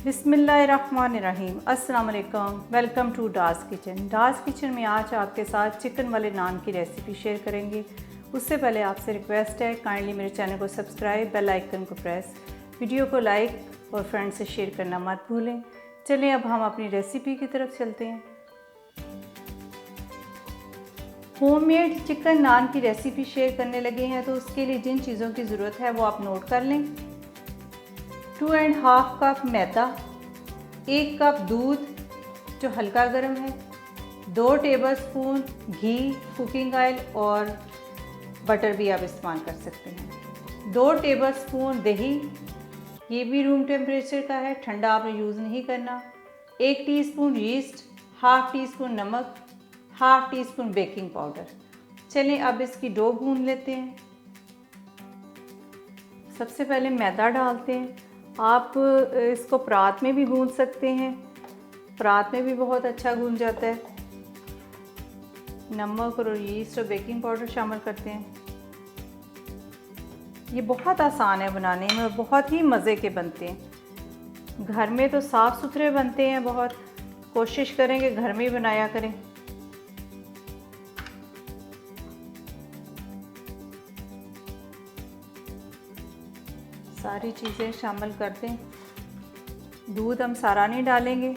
बिस्मिल्लाहिर्रहमानिर्रहीम। अस्सलाम वालेकुम। Welcome to Das kitchen. Das kitchen में आज आपके साथ चिकन वाले नान की रेसिपी शेयर करेंगे। उससे पहले आपसे रिक्वेस्ट है, काइंडली मेरे चैनल को सब्सक्राइब, बेल आइकन को प्रेस, वीडियो को लाइक और फ्रेंड से शेयर करना मत भूलें। चलिए अब हम अपनी रेसिपी की तरफ चलते हैं। होममेड चिकन नान की रेसिपी शेयर करने लगे हैं, तो उसके लिए जिन चीज़ों की ज़रूरत है वो आप नोट कर लें। 2.5 कप मैदा, 1 कप दूध जो हल्का गर्म है, 2 टेबलस्पून घी, कुकिंग ऑयल और बटर भी आप इस्तेमाल कर सकते हैं, 2 टेबलस्पून दही, ये भी रूम टेम्परेचर का है, ठंडा आपने यूज़ नहीं करना, 1 teaspoon yeast, half teaspoon नमक, half teaspoon baking powder. चलें अब इसकी डो गूंद लेते हैं। सबसे पहले मैदा डालते हैं। आप इसको परात में भी गूंद सकते हैं, परात में भी बहुत अच्छा गूंद जाता है। नमक और यीस्ट और बेकिंग पाउडर शामिल करते हैं। ये बहुत आसान है बनाने में और बहुत ही मज़े के बनते हैं। घर में तो साफ़ सुथरे बनते हैं, बहुत कोशिश करें कि घर में ही बनाया करें। सारी चीज़ें शामिल करते हैं। दूध हम सारा नहीं डालेंगे,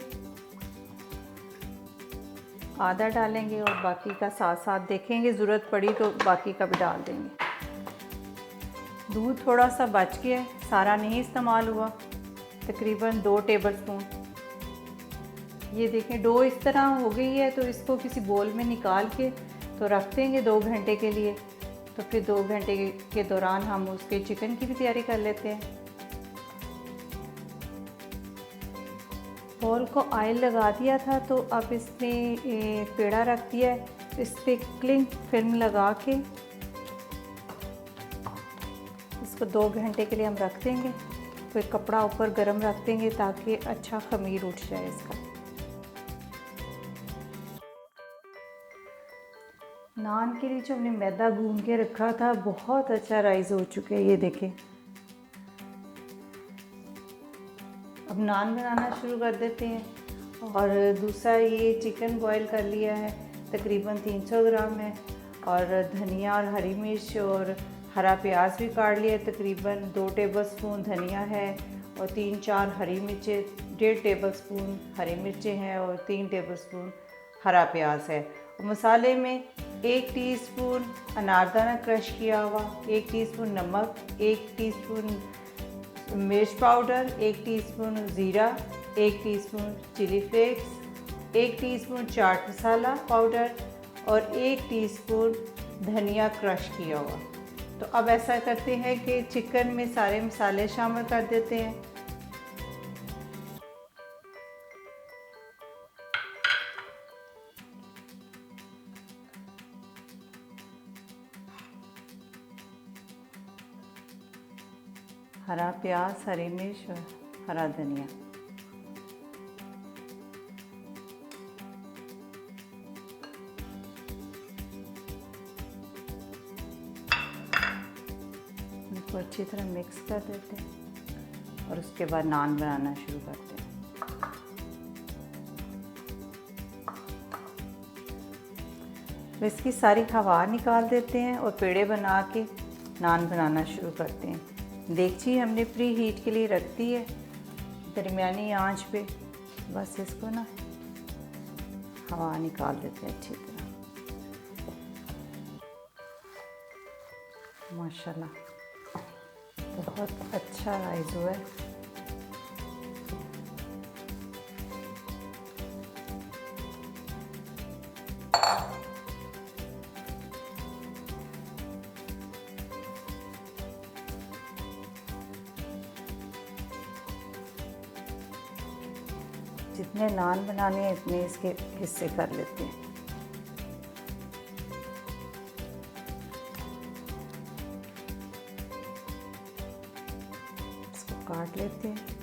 आधा डालेंगे और बाकी का साथ साथ देखेंगे, ज़रूरत पड़ी तो बाकी का भी डाल देंगे। दूध थोड़ा सा बच गया है, सारा नहीं इस्तेमाल हुआ, तकरीबन 2 टेबलस्पून। ये देखें डो इस तरह हो गई है, तो इसको किसी बोल में निकाल के तो रख देंगे 2 घंटे के लिए। तो फिर 2 घंटे के दौरान हम उसके चिकन की भी तैयारी कर लेते हैं। बॉल को ऑयल लगा दिया था, तो अब इसमें पेड़ा रख दिया है, इस पर क्लिंग फिल्म लगा के इसको 2 घंटे के लिए हम रख देंगे। फिर कपड़ा ऊपर गर्म रख देंगे ताकि अच्छा खमीर उठ जाए इसका। नान के लिए जो हमने मैदा गूंद के रखा था बहुत अच्छा राइज़ हो चुके हैं, ये देखें। अब नान बनाना शुरू कर देते हैं। और दूसरा ये चिकन बॉईल कर लिया है, तकरीबन 300 ग्राम है, और धनिया और हरी मिर्च और हरा प्याज भी काट लिया, तकरीबन 2 टेबलस्पून धनिया है और 3-4 हरी मिर्चें, 1.5 टेबलस्पून हरी मिर्चें हैं और 3 टेबलस्पून हरा प्याज है। और मसाले में 1 टीस्पून अनारदाना क्रश किया हुआ, 1 टीस्पून नमक, 1 टीस्पून मिर्च पाउडर, 1 टीस्पून ज़ीरा, 1 teaspoon chilli flakes, 1 teaspoon chaat masala powder और 1 टीस्पून धनिया क्रश किया हुआ। तो अब ऐसा करते हैं कि चिकन में सारे मसाले शामिल कर देते हैं। हरा प्याज, हरी मिर्च और हरा धनिया। इनको अच्छी तरह मिक्स कर देते हैं और उसके बाद नान बनाना शुरू करते हैं। इसकी सारी हवा निकाल देते हैं और पेड़े बना के नान बनाना शुरू करते हैं। देगची हमने प्री हीट के लिए रख दी है, दरमियानी आंच पे। बस इसको ना हवा निकाल देते हैं अच्छी तरह। माशाल्लाह बहुत अच्छा राइस हुआ है। जितने नान बनाने हैं इतने इसके हिस्से कर लेते हैं। इसको काट लेते हैं।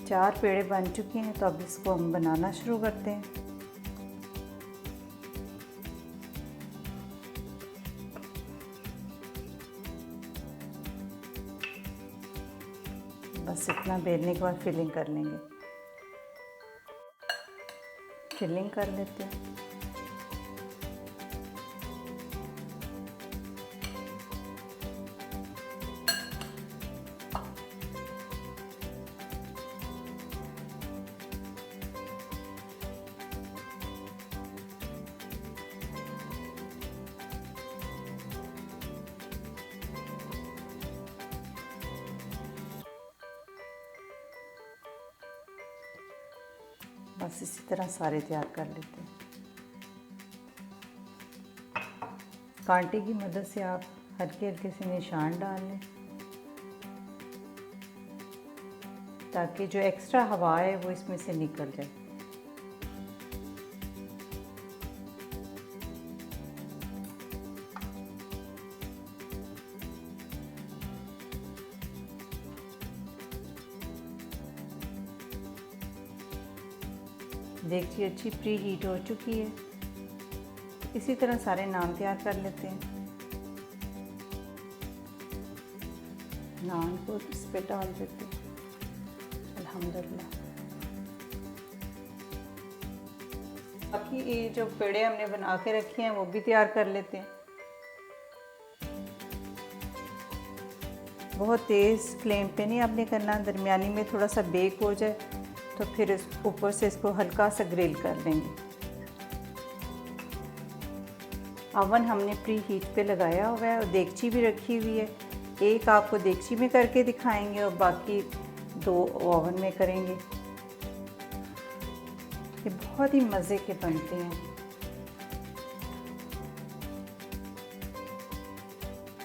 4 पेड़े बन चुके हैं, तो अब इसको हम बनाना शुरू करते हैं। बस इतना बेलने के बाद फिलिंग कर लेंगे। फिलिंग कर लेते हैं। बस इसी तरह सारे तैयार कर लेते हैं। कांटे की मदद से आप हल्के हल्के से निशान डाल लें, ताकि जो एक्स्ट्रा हवा है वो इसमें से निकल जाए। देखिए अच्छी प्री हीट हो चुकी है। इसी तरह सारे नान तैयार कर लेते हैं। नान को इस पे डाल देते हैं। अल्हम्दुलिल्लाह। बाकी ये जो पेड़े हमने बना के रखे हैं वो भी तैयार कर लेते हैं। बहुत तेज़ फ्लेम पे नहीं आपने करना, दरमियानी में थोड़ा सा बेक हो जाए तो फिर इस ऊपर से इसको हल्का सा ग्रिल कर लेंगे। ओवन हमने प्री हीट पे लगाया हुआ है और देगची भी रखी हुई है। एक आपको देगची में करके दिखाएंगे और बाकी 2 ओवन में करेंगे। ये बहुत ही मज़े के बनते हैं।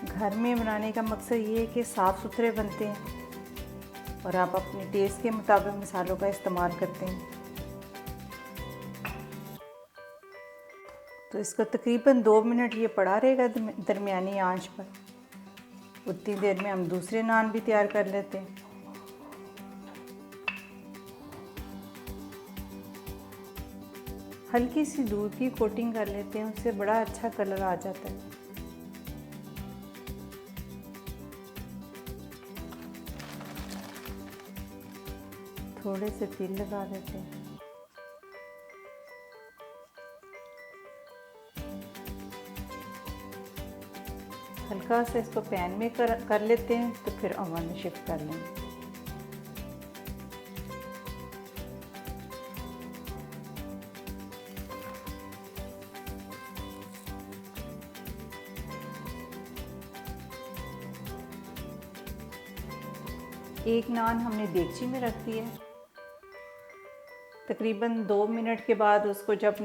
घर में बनाने का मकसद ये है कि साफ़ सुथरे बनते हैं और आप अपने टेस्ट के मुताबिक मसालों का इस्तेमाल करते हैं। तो इसको तकरीबन 2 मिनट ये पड़ा रहेगा दरमियानी आंच पर। उतनी देर में हम दूसरे नान भी तैयार कर लेते हैं। हल्की सी दूध की कोटिंग कर लेते हैं, उससे बड़ा अच्छा कलर आ जाता है। थोड़े से तिल लगा देते हैं। हल्का सा इसको पैन में कर लेते हैं, तो फिर ओवन में शिफ्ट कर लेंगे। एक नान हमने देगची में रख दिया है। तकरीबन 2 मिनट के बाद उसको जब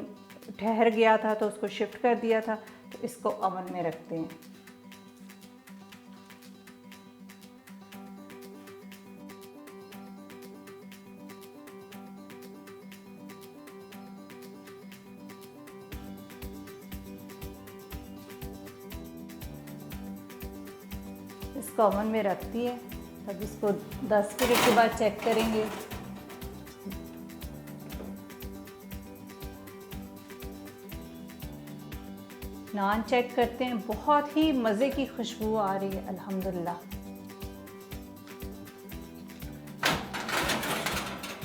ठहर गया था तो उसको शिफ्ट कर दिया था। तो इसको ओवन में रखते हैं। इसको ओवन में रख दिए। अब इसको 10 मिनट के बाद चेक करेंगे। नान चेक करते हैं, बहुत ही मज़े की खुशबू आ रही है अल्हम्दुलिल्लाह।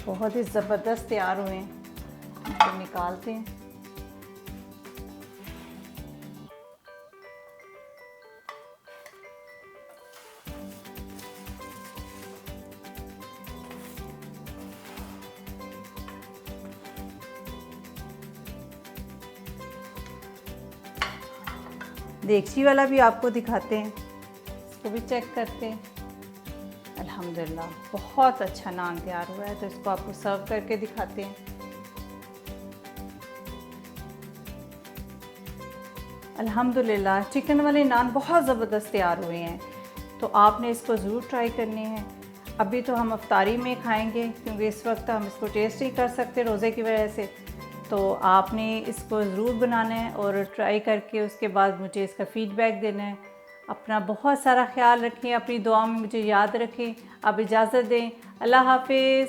बहुत ही ज़बरदस्त तैयार हुए हैं। इनको निकालते हैं। देगची वाला भी आपको दिखाते हैं, इसको भी चेक करते हैं। अल्हम्दुलिल्लाह बहुत अच्छा नान तैयार हुआ है। तो इसको आपको सर्व करके दिखाते हैं। अल्हम्दुलिल्लाह चिकन वाले नान बहुत ज़बरदस्त तैयार हुए हैं। तो आपने इसको ज़रूर ट्राई करने हैं। अभी तो हम अफ्तारी में खाएंगे, क्योंकि इस वक्त हम इसको टेस्ट नहीं कर सकते रोज़े की वजह से। तो आपने इसको ज़रूर बनाना है और ट्राई करके उसके बाद मुझे इसका फ़ीडबैक देना है। अपना बहुत सारा ख्याल रखें, अपनी दुआ में मुझे याद रखें। अब इजाज़त दें। अल्लाह हाफ़िज़।